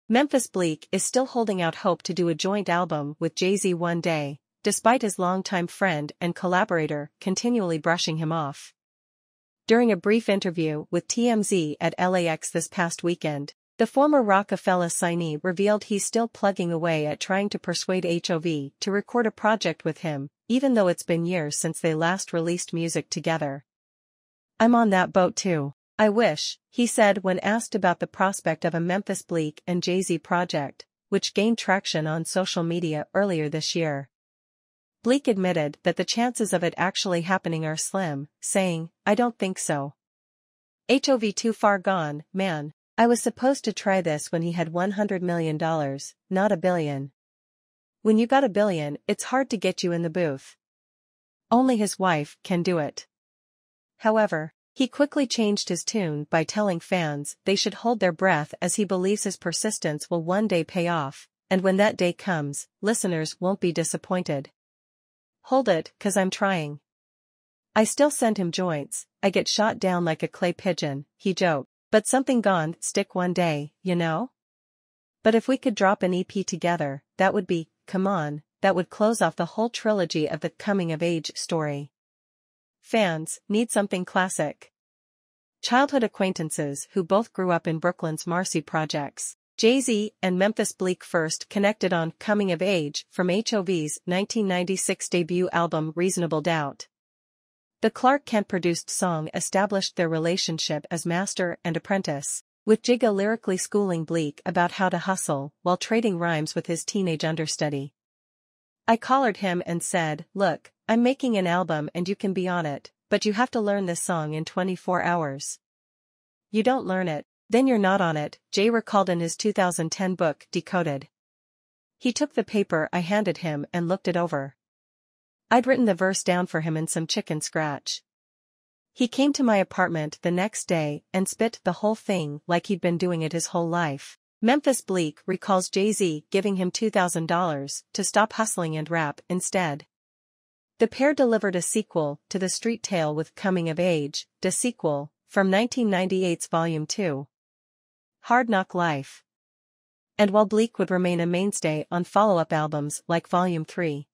Memphis Bleek is still holding out hope to do a joint album with Jay-Z one day, despite his longtime friend and collaborator continually brushing him off. During a brief interview with TMZ at LAX this past weekend, the former Rockefeller signee revealed he's still plugging away at trying to persuade HOV to record a project with him, even though it's been years since they last released music together. "I'm on that boat too. I wish," he said when asked about the prospect of a Memphis Bleek and Jay-Z project, which gained traction on social media earlier this year. Bleek admitted that the chances of it actually happening are slim, saying, "I don't think so. HOV too far gone, man. I was supposed to try this when he had $100 million, not $1 billion. When you got $1 billion, it's hard to get you in the booth. Only his wife can do it." However, he quickly changed his tune by telling fans they should hold their breath as he believes his persistence will one day pay off, and when that day comes, listeners won't be disappointed. "Hold it, 'cause I'm trying. I still send him joints, I get shot down like a clay pigeon," he joked. "But something gone stick one day, you know? But if we could drop an EP together, that would be, come on, that would close off the whole trilogy of the coming-of-age story. Fans need something classic." Childhood acquaintances who both grew up in Brooklyn's Marcy projects, Jay-Z and Memphis Bleek first connected on Coming of Age from HOV's 1996 debut album Reasonable Doubt. The Clark Kent-produced song established their relationship as master and apprentice, with Jigga lyrically schooling Bleek about how to hustle while trading rhymes with his teenage understudy. "I collared him and said, 'Look, I'm making an album and you can be on it, but you have to learn this song in 24 hours. You don't learn it, then you're not on it,'" Jay recalled in his 2010 book Decoded. "He took the paper I handed him and looked it over. I'd written the verse down for him in some chicken scratch. He came to my apartment the next day and spit the whole thing like he'd been doing it his whole life." Memphis Bleek recalls Jay-Z giving him $2,000 to stop hustling and rap instead. The pair delivered a sequel to the street tale with Coming of Age, the sequel, from 1998's Volume 2. Hard Knock Life. And while Bleek would remain a mainstay on follow-up albums like Volume 3.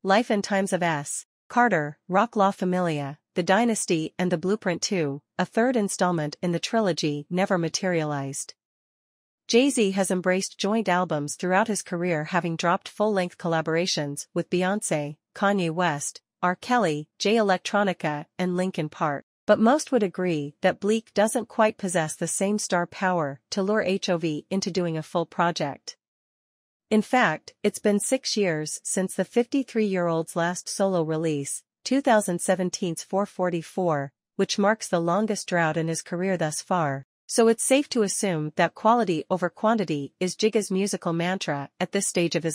Life and Times of S. Carter, Rock La Familia, The Dynasty and The Blueprint 2, a third installment in the trilogy, never materialized. Jay-Z has embraced joint albums throughout his career, having dropped full-length collaborations with Beyoncé, Kanye West, R. Kelly, Jay Electronica, and Linkin Park, but most would agree that Bleek doesn't quite possess the same star power to lure HOV into doing a full project. In fact, it's been 6 years since the 53-year-old's last solo release, 2017's 444, which marks the longest drought in his career thus far, so it's safe to assume that quality over quantity is Jigga's musical mantra at this stage of his